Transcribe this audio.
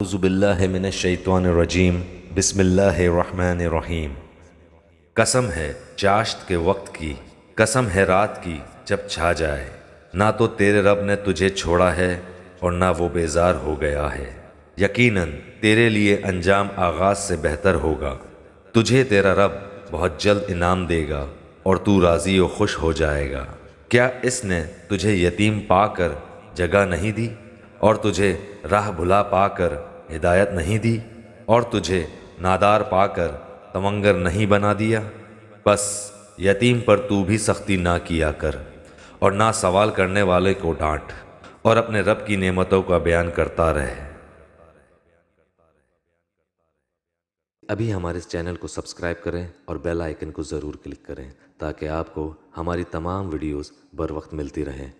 اعوذ باللہ من الشیطان الرجیم بسم اللہ الرحمن الرحیم۔ قسم ہے چاشت کے وقت کی، قسم ہے رات کی جب چھا جائے، نہ تو تیرے رب نے تجھے چھوڑا ہے اور نہ وہ بیزار ہو گیا ہے۔ یقیناً تیرے لیے انجام آغاز سے بہتر ہوگا، تجھے تیرا رب بہت جلد انعام دے گا اور تو راضی و خوش ہو جائے گا۔ کیا اس نے تجھے یتیم پا کر جگہ نہیں دی اور تجھے راہ بھلا پا کر ہدایت نہیں دی اور تجھے نادار پا کر تونگر نہیں بنا دیا؟ بس یتیم پر تو بھی سختی نہ کیا کر اور نہ سوال کرنے والے کو ڈانٹ، اور اپنے رب کی نعمتوں کا بیان کرتا رہے۔ ابھی ہمارے اس چینل کو سبسکرائب کریں اور بیل آئیکن کو ضرور کلک کریں تاکہ آپ کو ہماری تمام ویڈیوز بر وقت ملتی رہیں۔